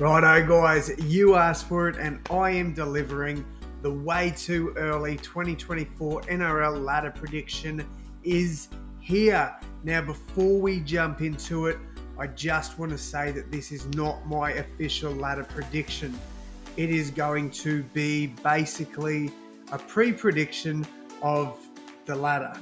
Righto guys, you asked for it and I am delivering. The way too early 2024 NRL ladder prediction is here. Now before we jump into it, I just want to say that this is not my official ladder prediction. It is going to be basically a pre-prediction of the ladder.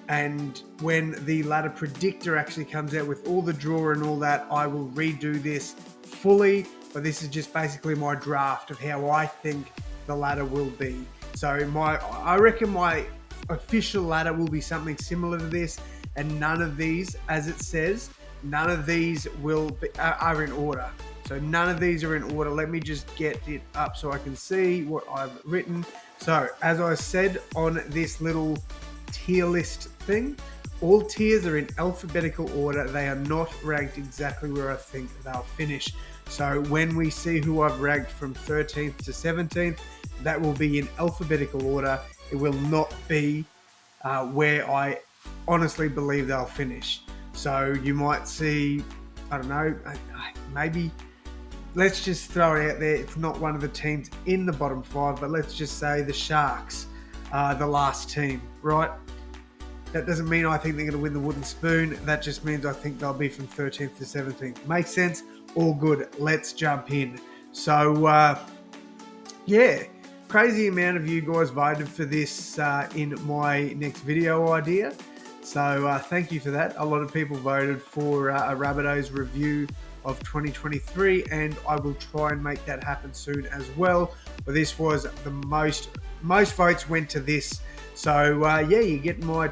And when the ladder predictor actually comes out with all the draw and all that, I will redo this fully, but this is just basically my draft of how I think the ladder will be. So I reckon my official ladder will be something similar to this, and none of these, as it says, none of these are in order. So none of these are in order. Let me just get it up so I can see what I've written. So as I said on this little tier list thing, all tiers are in alphabetical order. They are not ranked exactly where I think they'll finish. So when we see who I've ranked from 13th to 17th, that will be in alphabetical order. It will not be where I honestly believe they'll finish. So you might see, I don't know, maybe, let's just throw it out there. It's not one of the teams in the bottom five, but let's just say the Sharks are the last team, right? That doesn't mean I think they're going to win the wooden spoon. That just means I think they'll be from 13th to 17th. Makes sense? All good. Let's jump in. So, yeah, crazy amount of you guys voted for this in my next video idea. So thank you for that. A lot of people voted for a Rabbitohs review of 2023, and I will try and make that happen soon as well. But this was the most votes went to this. So yeah, you're getting my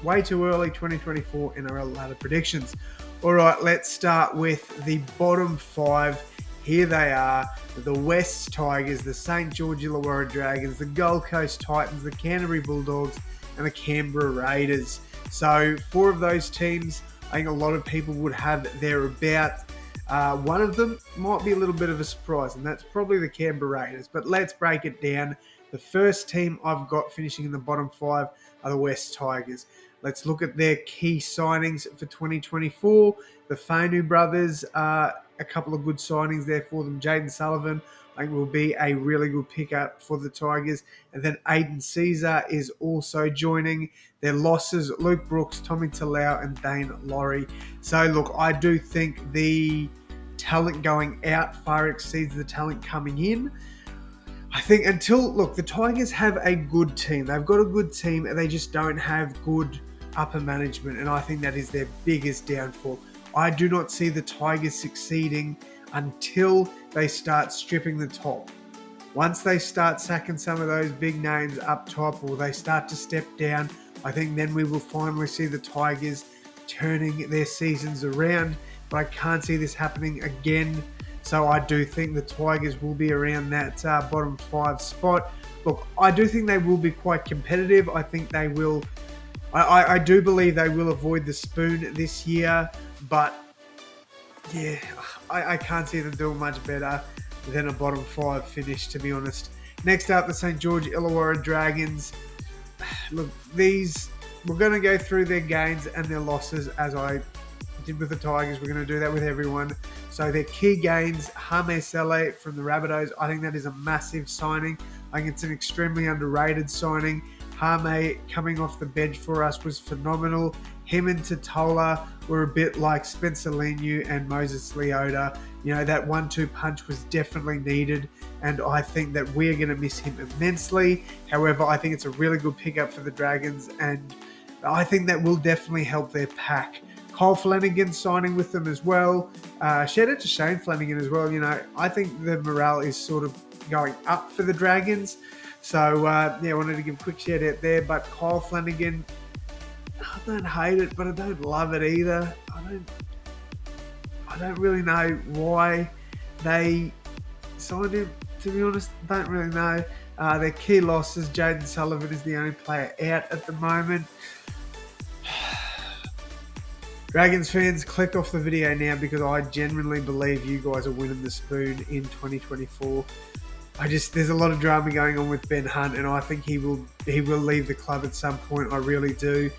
way too early 2024 NRL ladder predictions. All right, let's start with the bottom five. Here they are: the West Tigers, the St. George Illawarra Dragons, the Gold Coast Titans, the Canterbury Bulldogs, and the Canberra Raiders. So four of those teams, I think a lot of people would have thereabout. One of them might be a little bit of a surprise, and that's probably the Canberra Raiders. But let's break it down. The first team I've got finishing in the bottom five are the West Tigers. Let's look at their key signings for 2024. The Fainu brothers, a couple of good signings there for them. Jaden Sullivan, I think, will be a really good pickup for the Tigers. And then Aiden Caesar is also joining. Their losses: Luke Brooks, Tommy Talau, and Dane Laurie. So look, I do think the talent going out far exceeds the talent coming in. I think the Tigers have a good team. They've got a good team, and they just don't have good upper management, and I think that is their biggest downfall. I do not see the Tigers succeeding until they start stripping the top. Once they start sacking some of those big names up top, or they start to step down, I think then we will finally see the Tigers turning their seasons around, but I can't see this happening again. So I do think the Tigers will be around that bottom five spot. Look, I do think they will be quite competitive. I think they will. I do believe they will avoid the spoon this year, but yeah, I can't see them doing much better than a bottom five finish, to be honest. Next up, the St. George Illawarra Dragons. Look, we're going to go through their gains and their losses as I did with the Tigers. We're going to do that with everyone. So their key gains: Hame Sele from the Rabbitohs. I think that is a massive signing. I think it's an extremely underrated signing. Hame coming off the bench for us was phenomenal. Him and Totola were a bit like Spencer Leniu and Moses Leota. You know, that 1-2 punch was definitely needed, and I think that we're going to miss him immensely. However, I think it's a really good pickup for the Dragons, and I think that will definitely help their pack. Kyle Flanagan signing with them as well. Shout out to Shane Flanagan as well. You know, I think the morale is sort of going up for the Dragons. So, yeah, I wanted to give a quick shout out there. But Kyle Flanagan, I don't hate it, but I don't love it either. I don't really know why they signed him, to be honest. I don't really know. Their key losses: Jaden Sullivan is the only player out at the moment. Dragons fans, click off the video now, because I genuinely believe you guys are winning the spoon in 2024. There's a lot of drama going on with Ben Hunt, and I think he will leave the club at some point. I really do.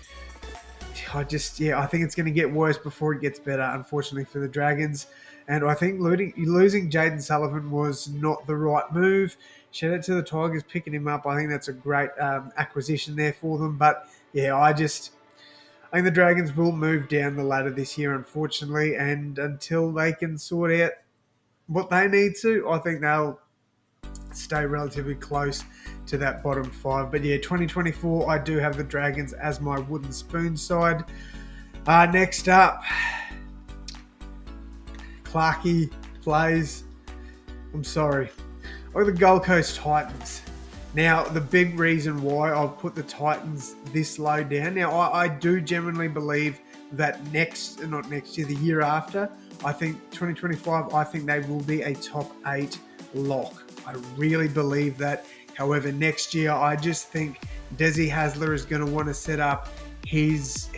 I think it's going to get worse before it gets better, unfortunately, for the Dragons. And I think losing Jaden Sullivan was not the right move. Shout out to the Tigers picking him up. I think that's a great acquisition there for them. But yeah, I think the Dragons will move down the ladder this year, unfortunately. And until they can sort out what they need to, I think they'll stay relatively close to that bottom 5. But yeah, 2024, I do have the Dragons as my wooden spoon side. Next up, Clarkey plays. I'm sorry. Or the Gold Coast Titans. Now, the big reason why I've put the Titans this low down. Now, I do genuinely believe that not next year, the year after, I think 2025, I think they will be a top 8 lock. I really believe that. However, next year, I just think Desi Hasler is going to want to set up his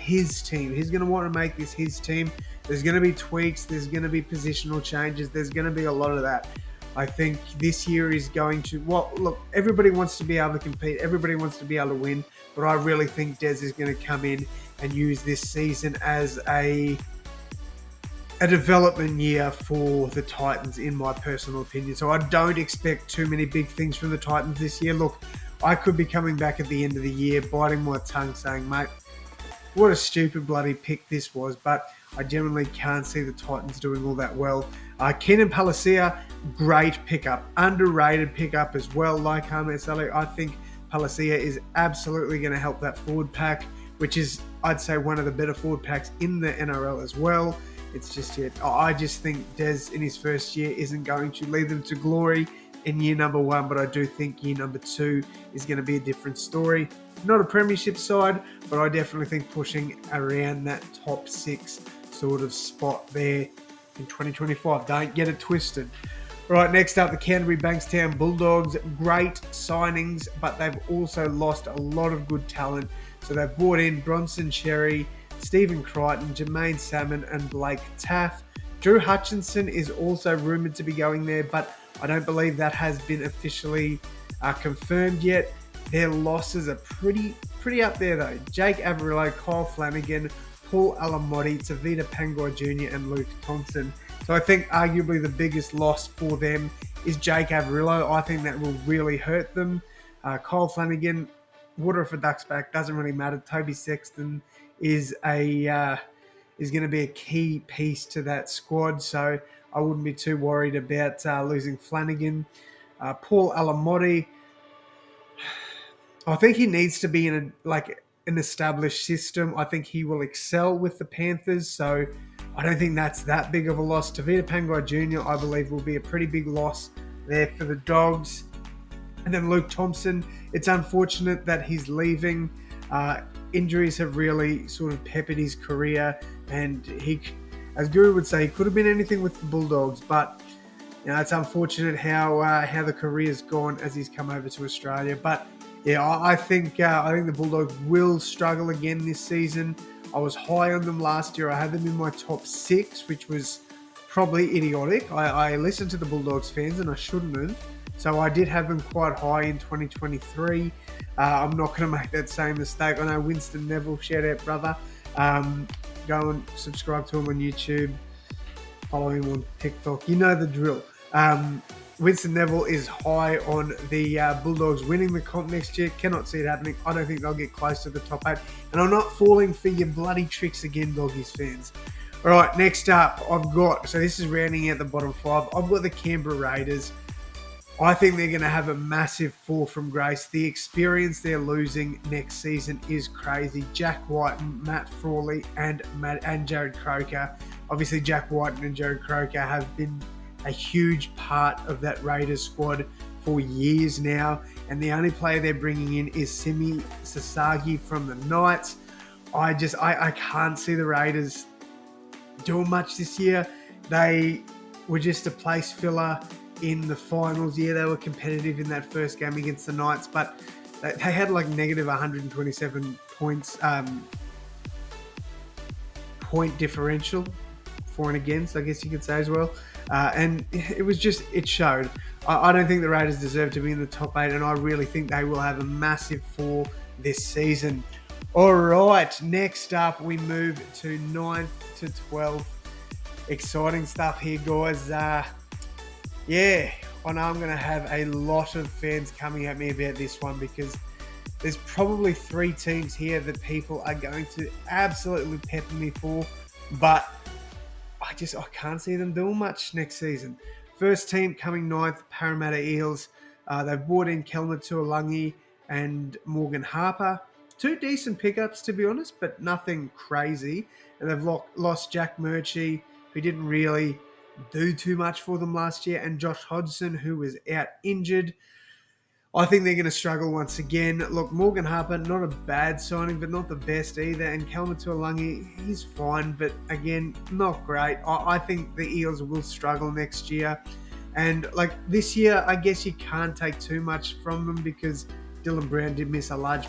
team. He's going to want to make this his team. There's going to be tweaks. There's going to be positional changes. There's going to be a lot of that. I think this year is going to... Well, look, everybody wants to be able to compete. Everybody wants to be able to win. But I really think Des is going to come in and use this season as a development year for the Titans, in my personal opinion. So I don't expect too many big things from the Titans this year. Look, I could be coming back at the end of the year, biting my tongue, saying, mate, what a stupid bloody pick this was. But I genuinely can't see the Titans doing all that well. Keenan Palacia, great pickup. Underrated pickup as well. Like Ahmed Saleh, I think Palacia is absolutely going to help that forward pack, which is, I'd say, one of the better forward packs in the NRL as well. It's just I just think Des in his first year isn't going to lead them to glory in year number 1, but I do think year number 2 is going to be a different story. Not a premiership side, but I definitely think pushing around that top 6 sort of spot there in 2025. Don't get it twisted. Right, next up, the Canterbury Bankstown Bulldogs. Great signings, but they've also lost a lot of good talent. So they've brought in Bronson Cherry, Stephen Crichton, Jermaine Salmon, and Blake Taff. Drew Hutchinson is also rumoured to be going there, but I don't believe that has been officially confirmed yet. Their losses are pretty up there though. Jake Averillo, Kyle Flanagan, Paul Alamotti, Tavita Pangai Jr. and Luke Thompson. So I think arguably the biggest loss for them is Jake Averillo. I think that will really hurt them. Kyle Flanagan, water off a duck's back, doesn't really matter. Toby Sexton is going to be a key piece to that squad, so I wouldn't be too worried about losing Flanagan. Paul Alamotti, I think he needs to be in an established system. I think he will excel with the Panthers, so I don't think that's that big of a loss. Tavita Pangai Jr., I believe, will be a pretty big loss there for the Dogs. And then Luke Thompson, it's unfortunate that he's leaving. Injuries have really sort of peppered his career, and he, as Guru would say, he could have been anything with the Bulldogs, but it's unfortunate how the career's gone as he's come over to Australia. But yeah, I think the Bulldogs will struggle again this season. I was high on them last year. I had them in my top 6, which was probably idiotic. I listened to the Bulldogs fans, and I shouldn't have. So I did have them quite high in 2023. I'm not going to make that same mistake. I know Winston Neville, shout out, brother. Go and subscribe to him on YouTube. Follow him on TikTok. You know the drill. Winston Neville is high on the Bulldogs winning the comp next year. Cannot see it happening. I don't think they'll get close to the top 8. And I'm not falling for your bloody tricks again, Doggies fans. All right, next up, so this is rounding out the bottom 5. I've got the Canberra Raiders. I think they're going to have a massive fall from grace. The experience they're losing next season is crazy. Jack Whiten, Matt Frawley, and Jared Croker. Obviously, Jack Whiten and Jared Croker have been a huge part of that Raiders squad for years now. And the only player they're bringing in is Simi Sasagi from the Knights. I can't see the Raiders doing much this year. They were just a place filler in the finals. Yeah, they were competitive in that first game against the Knights, but they had negative 127 points point differential for and against, I guess you could say as well. And it showed. I don't think the Raiders deserve to be in the top 8, and I really think they will have a massive fall this season. All right, next up we move to 9th to 12th. exciting stuff here, guys. Yeah, I know I'm going to have a lot of fans coming at me about this one because there's probably 3 teams here that people are going to absolutely pepper me for, but I can't see them doing much next season. First team coming ninth, Parramatta Eels. They've brought in Kelma Tuolangi and Morgan Harper. 2 decent pickups, to be honest, but nothing crazy. And they've lost Jack Murchie, who didn't really do too much for them last year, and Josh Hodgson, who was out injured. I think they're going to struggle once again. Look, Morgan Harper, not a bad signing, but not the best either. And Kelma Tuolangi, he's fine, but again, not great. I think the Eels will struggle next year. And like this year, I guess you can't take too much from them because Dylan Brown did miss a large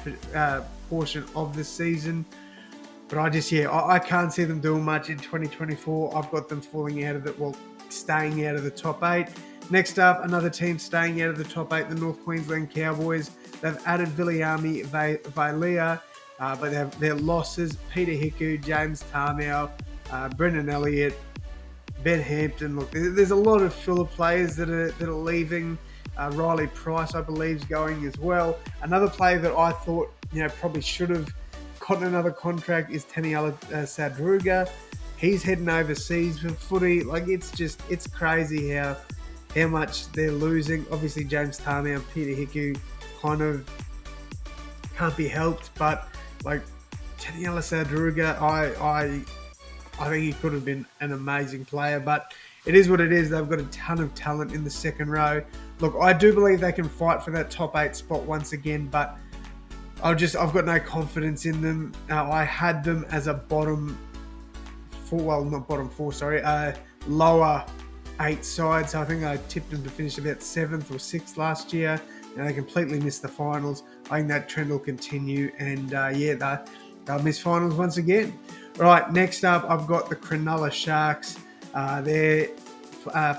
portion of the season. But I can't see them doing much in 2024. I've got them falling out of it, staying out of the top 8. Next up, another team staying out of the top 8, the North Queensland Cowboys. They've added Viliami Vailea, but they have their losses: Peter Hiku, James Tarmow, Brendan Elliott, Ben Hampton. Look, there's a lot of filler players that are leaving. Riley Price, I believe, is going as well. Another player that I thought probably should have gotten another contract is Taniela Sadruga. He's heading overseas for footy. Like it's crazy how much they're losing. Obviously, James Tarmow and Peter Hiku kind of can't be helped, but like Taniela Sadruga, I think he could have been an amazing player, but it is what it is. They've got a ton of talent in the second row. Look, I do believe they can fight for that top 8 spot once again, but I've got no confidence in them. I had them as a lower 8 side. So I think I tipped them to finish about 7th or 6th last year, and they completely missed the finals. I think that trend will continue, and they'll miss finals once again. Right, next up, I've got the Cronulla Sharks. Their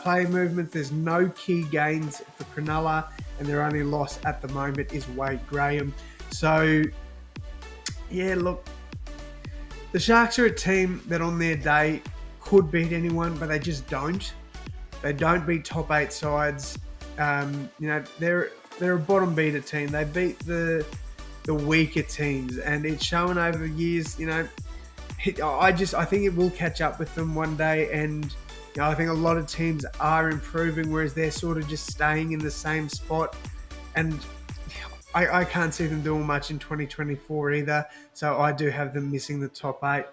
player movement, there's no key gains for Cronulla, and their only loss at the moment is Wade Graham. So, yeah, look, the Sharks are a team that on their day could beat anyone, but they just don't. They don't beat top 8 sides. They're a bottom beater team. They beat the weaker teams, and it's shown over the years. I think it will catch up with them one day, and I think a lot of teams are improving, whereas they're sort of just staying in the same spot. And I can't see them doing much in 2024 either, so I do have them missing the top 8.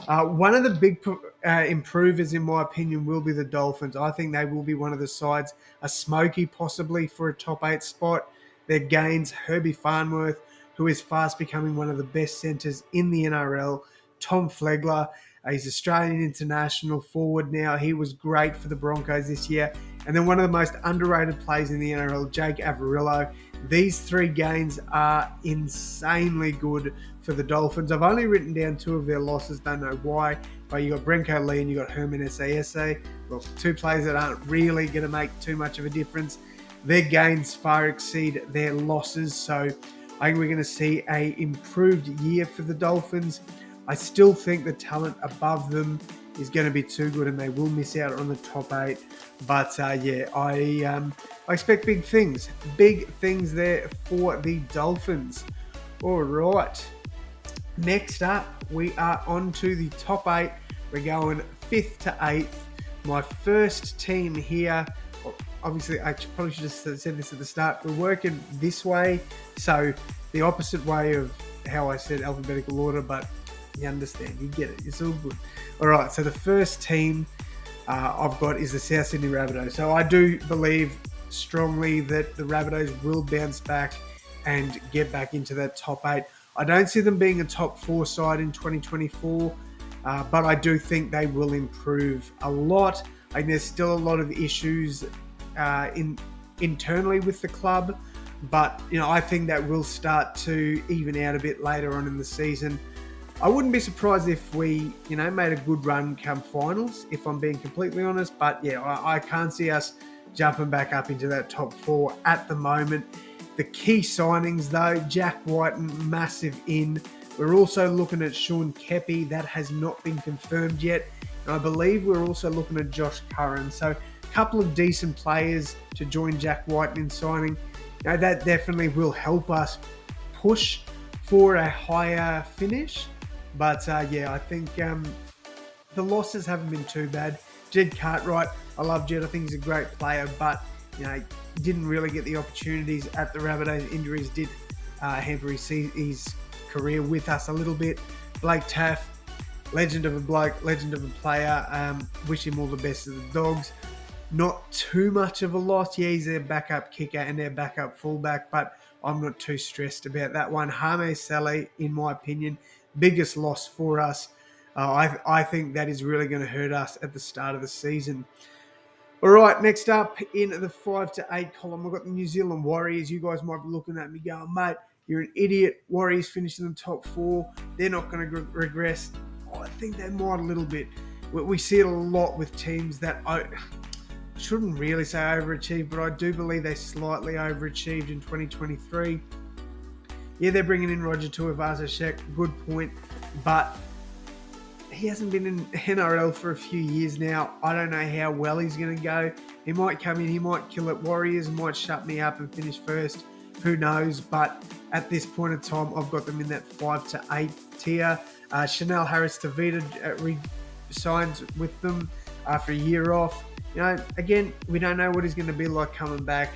One of the big improvers, in my opinion, will be the Dolphins. I think they will be one of the sides, a smoky possibly for a top 8 spot. Their gains, Herbie Farnworth, who is fast becoming one of the best centres in the NRL. Tom Flegler, he's Australian international forward now. He was great for the Broncos this year. And then one of the most underrated players in the NRL, Jake Averillo. These 3 gains are insanely good for the Dolphins. I've only written down 2 of their losses, don't know why. But you got Brenko Lee and you got Herman Sasa. Look, 2 players that aren't really going to make too much of a difference. Their gains far exceed their losses, so I think we're going to see an improved year for the Dolphins. I still think the talent above them is going to be too good, and they will miss out on the top 8. But I expect big things there for the Dolphins. All right. Next up, we are on to the top 8. We're going 5th to 8th. My first team here, obviously, I probably should have said this at the start. We're working this way, so the opposite way of how I said alphabetical order, but you understand, you get it. It's all good. All right, so the first team I've got is the South Sydney Rabbitohs. So I do believe strongly that the Rabbitohs will bounce back and get back into that top 8. I don't see them being a top 4 side in 2024, but I do think they will improve a lot. I think there's still a lot of issues internally with the club, but I think that will start to even out a bit later on in the season. I wouldn't be surprised if we, made a good run come finals, if I'm being completely honest. But yeah, I can't see us jumping back up into that top 4 at the moment. The key signings though, Jack Whiten, massive in. We're also looking at Sean Keppie. That has not been confirmed yet. And I believe we're also looking at Josh Curran. So a couple of decent players to join Jack White in signing. That definitely will help us push for a higher finish. But I think the losses haven't been too bad. Jed Cartwright, I love Jed. I think he's a great player, but didn't really get the opportunities at the Rabbitohs. Injuries did hamper his career with us a little bit. Blake Taff, legend of a bloke, legend of a player. Wish him all the best of the Dogs. Not too much of a loss. Yeah, he's their backup kicker and their backup fullback, but I'm not too stressed about that one. Hame Sally, in my opinion, biggest loss for us. I think that is really going to hurt us at the start of the season. All right, next up in the 5 to 8 column, we've got the New Zealand Warriors. You guys might be looking at me going, mate, you're an idiot. Warriors finished in the top 4. They're not going to regress. I think they might a little bit. We see it a lot with teams that shouldn't really say overachieved, but I do believe they slightly overachieved in 2023. Yeah, they're bringing in Roger Tuivasa-Sheck, good point, but he hasn't been in NRL for a few years now. I don't know how well he's going to go. He might come in, he might kill it. Warriors might shut me up and finish first. Who knows? But at this point in time, I've got them in that 5 to 8 tier. Chanel Harris-Tavita signs with them after a year off. Again, we don't know what he's going to be like coming back.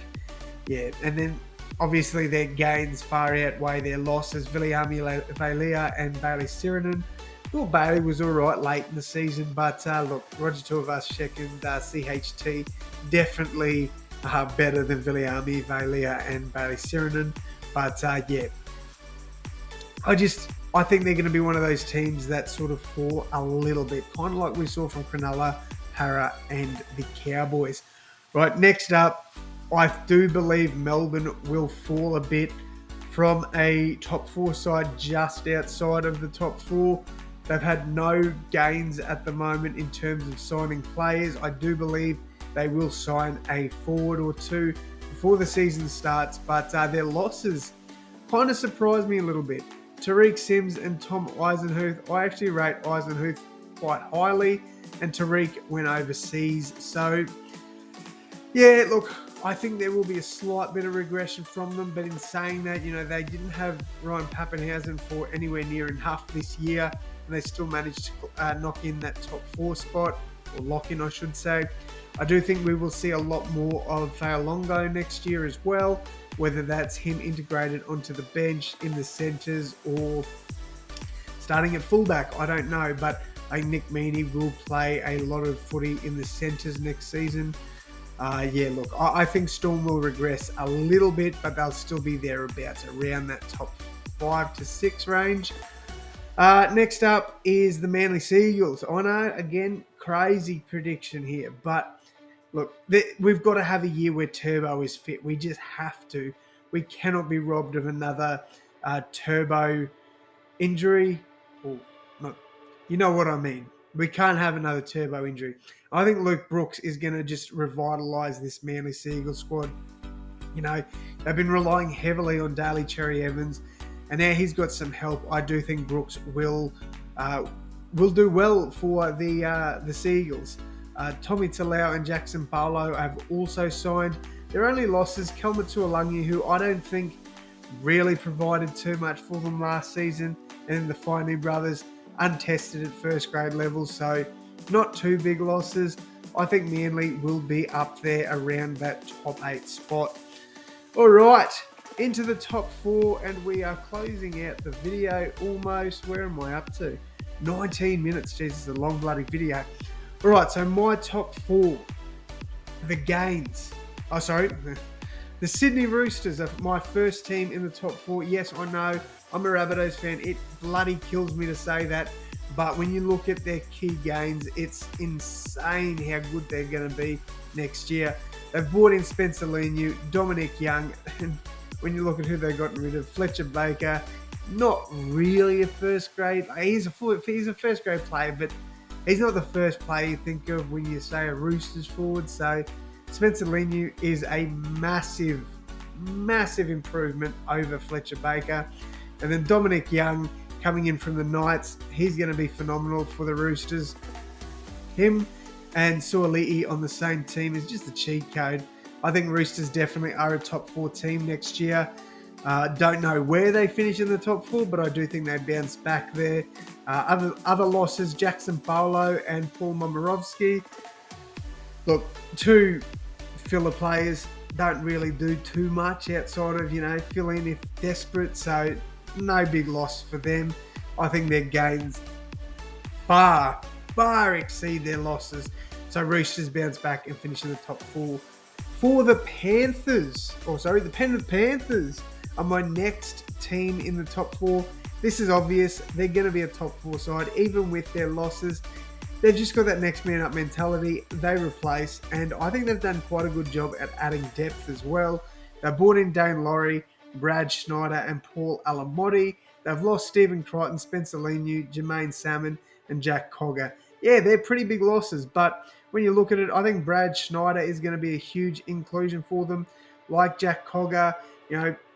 Yeah, and then obviously their gains far outweigh their losses. Viliami Vailea and Bailey Sirenen. Thought Bailey was all right late in the season, but look, Roger Tuivasa-Sheck and CHT definitely better than Viliami Vailea and Bailey Sirenen. But I think they're going to be one of those teams that sort of fall a little bit, kind of like we saw from Cronulla, Para, and the Cowboys. Right, next up, I do believe Melbourne will fall a bit from a top 4 side just outside of the top 4. They've had no gains at the moment in terms of signing players. I do believe they will sign a forward or two before the season starts, but their losses kind of surprised me a little bit. Tariq Sims and Tom Eisenhuth. I actually rate Eisenhuth quite highly, and Tariq went overseas. So, yeah, look, I think there will be a slight bit of regression from them, but in saying that, they didn't have Ryan Pappenhausen for anywhere near enough this year, and they still managed to knock in that top 4 spot, or lock in, I should say. I do think we will see a lot more of Fa'alongo next year as well, whether that's him integrated onto the bench in the centres or starting at fullback, I don't know, but I think Nick Meaney will play a lot of footy in the centres next season. I think Storm will regress a little bit, but they'll still be thereabouts, around that top 5 to 6 range. Next up is the Manly Seagulls. I know, again, crazy prediction here, but look, we've got to have a year where Turbo is fit. We just have to. We cannot be robbed of another Turbo injury. Or not, you know what I mean. We can't have another Turbo injury. I think Luke Brooks is going to just revitalise this Manly Seagulls squad. They've been relying heavily on Daly Cherry Evans, and now he's got some help. I do think Brooks will do well for the Seagulls. Tommy Talau and Jackson Barlow have also signed. Their only losses, Kelma Tuolangi, who I don't think really provided too much for them last season, and then the Finey brothers, untested at first grade level, so not too big losses. I think Manly will be up there around that top 8 spot. All right, into the top 4, and we are closing out the video almost. Where am I up to? 19 minutes. Jesus, a long bloody video. All right, so my top 4, the Gaines. The Sydney Roosters are my first team in the top 4. Yes, I know, I'm a Rabbitohs fan. It bloody kills me to say that. But when you look at their key gains, it's insane how good they're going to be next year. They've brought in Spencer Leniu, Dominic Young, and when you look at who they've gotten rid of, Fletcher Baker, not really a first grade. He's a first grade player, but he's not the first player you think of when you say a Roosters forward. So Spencer Leniu is a massive, massive improvement over Fletcher Baker. And then Dominic Young coming in from the Knights, he's going to be phenomenal for the Roosters. him and Suoli'i on the same team is just a cheat code. I think Roosters definitely are a top 4 team next year. Don't know where they finish in the top 4, but I do think they bounce back there. Other losses, Jackson Paulo and Paul Momirovski. Look, two filler players don't really do too much outside of, fill in if desperate. So no big loss for them. I think their gains far exceed their losses. So Roosters bounce back and finish in the top 4. For the Panthers, the Penrith Panthers are my next team in the top 4. This is obvious. They're going to be a top 4 side, even with their losses. They've just got that next man up mentality. They replace, and I think they've done quite a good job at adding depth as well. They brought in Dane Laurie, Brad Schneider, and Paul Alamotti. They've lost Stephen Crichton, Spencer Leniu, Jermaine Salmon, and Jack Cogger. Yeah, they're pretty big losses, but when you look at it, I think Brad Schneider is going to be a huge inclusion for them. Like Jack Cogger,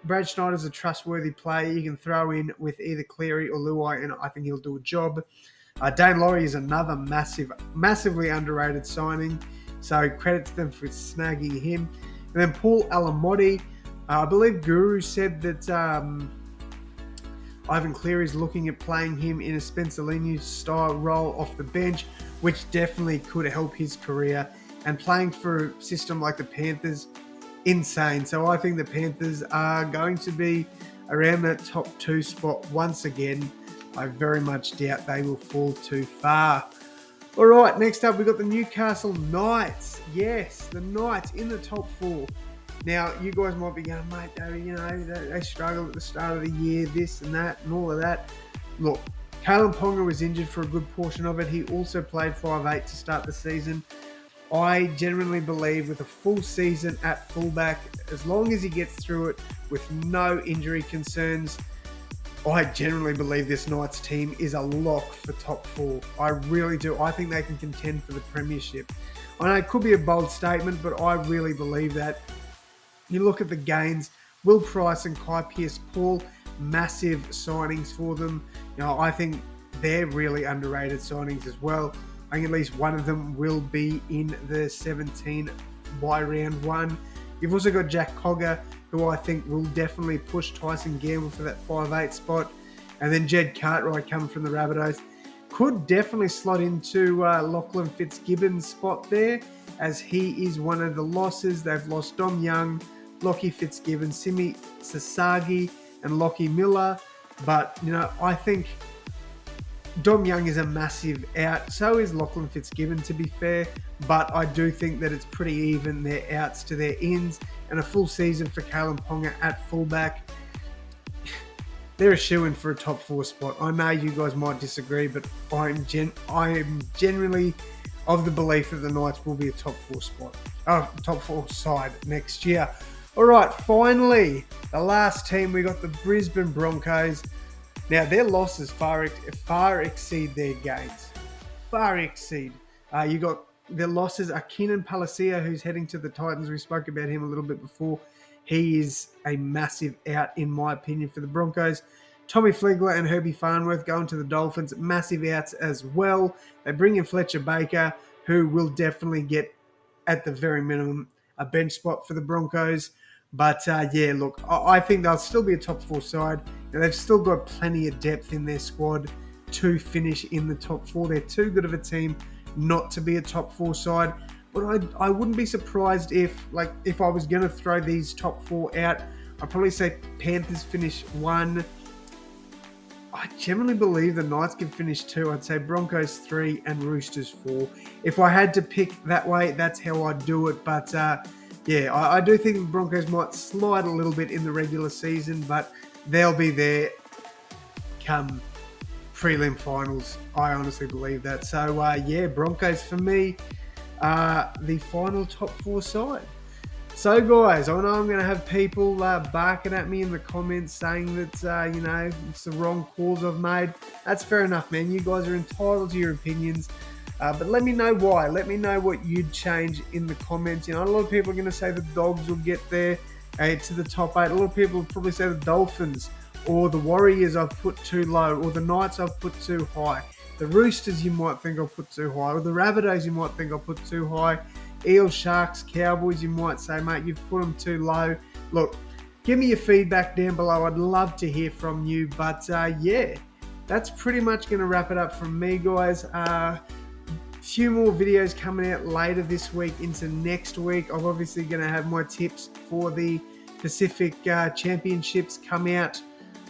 Brad Schneider's a trustworthy player you can throw in with either Cleary or Luai, and I think he'll do a job. Dane Laurie is another massively underrated signing, so credit to them for snagging him. And then Paul Alamotti, I believe Guru said that Ivan Cleary is looking at playing him in a Spencer Leniu style role off the bench, which definitely could help his career. And playing for a system like the Panthers, insane. So I think the Panthers are going to be around that top 2 spot once again. I very much doubt they will fall too far. All right, next up we've got the Newcastle Knights. Yes, the Knights in the top 4. Now, you guys might be going, mate, they struggled at the start of the year, this and that and all of that. Look, Kalen Ponga was injured for a good portion of it. He also played 5'8" to start the season. I genuinely believe with a full season at fullback, as long as he gets through it with no injury concerns, I generally believe this Knights team is a lock for top 4. I really do. I think they can contend for the premiership. I know it could be a bold statement, but I really believe that. You look at the gains, Will Price and Kai Pearce-Paul, massive signings for them. I think they're really underrated signings as well. I think at least one of them will be in the 17 by round 1. You've also got Jack Cogger, who I think will definitely push Tyson Gamble for that 5'8" spot. And then Jed Cartwright coming from the Rabbitohs could definitely slot into Lachlan Fitzgibbon's spot there, as he is one of the losses. They've lost Dom Young, Lockie Fitzgibbon, Simi Sasagi, and Lockie Miller. But, I think Dom Young is a massive out. So is Lachlan Fitzgibbon, to be fair. But I do think that it's pretty even, their outs to their ins. And a full season for Kalen Ponga at fullback. They're a shoo-in for a top 4 spot. I know you guys might disagree, but I am generally of the belief that the Knights will be a top 4 side next year. All right, finally, the last team, we got the Brisbane Broncos. Now, their losses far exceed their gains. Far exceed. You got their losses are Keenan Palacia, who's heading to the Titans. We spoke about him a little bit before. He is a massive out, in my opinion, for the Broncos. Tommy Flegler and Herbie Farnworth going to the Dolphins. Massive outs as well. They bring in Fletcher Baker, who will definitely get, at the very minimum, a bench spot for the Broncos. But, look, I think they'll still be a top 4 side. Now, they've still got plenty of depth in their squad to finish in the top 4. They're too good of a team not to be a top 4 side. But I wouldn't be surprised if I was going to throw these top 4 out, I'd probably say Panthers finish 1. I generally believe the Knights can finish 2. I'd say Broncos 3 and Roosters 4. If I had to pick that way, that's how I'd do it. But, I do think the Broncos might slide a little bit in the regular season, but they'll be there come prelim finals. I honestly believe that. So, Broncos for me are the final top 4 side. So, guys, I know I'm going to have people barking at me in the comments saying that, it's the wrong calls I've made. That's fair enough, man. You guys are entitled to your opinions. But let me know why. Let me know what you'd change in the comments. A lot of people are going to say the Dogs will get there to the top 8. A lot of people will probably say the Dolphins or the Warriors I've put too low or the Knights I've put too high. The Roosters you might think I'll put too high, or the Rabbitohs you might think I'll put too high. Eels, Sharks, Cowboys you might say, mate, you've put them too low. Look, give me your feedback down below. I'd love to hear from you. But yeah, that's pretty much going to wrap it up from me, guys. Few more videos coming out later this week into next week. I'm obviously going to have my tips for the Pacific Championships come out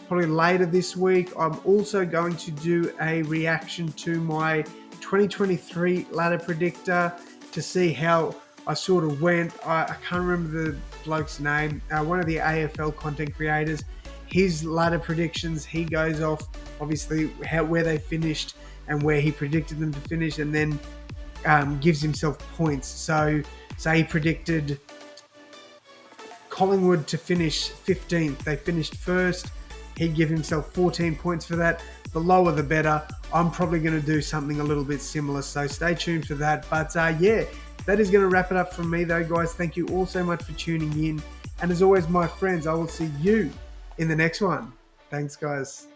probably later this week. I'm also going to do a reaction to my 2023 Ladder Predictor to see how I sort of went. I can't remember the bloke's name. One of the AFL content creators, his ladder predictions, he goes off obviously where they finished and where he predicted them to finish, and then gives himself points. So say he predicted Collingwood to finish 15th. They finished first. He'd give himself 14 points for that. The lower the better. I'm probably going to do something a little bit similar, so stay tuned for that. But yeah, that is going to wrap it up from me though, guys. Thank you all so much for tuning in. And as always, my friends, I will see you in the next one. Thanks, guys.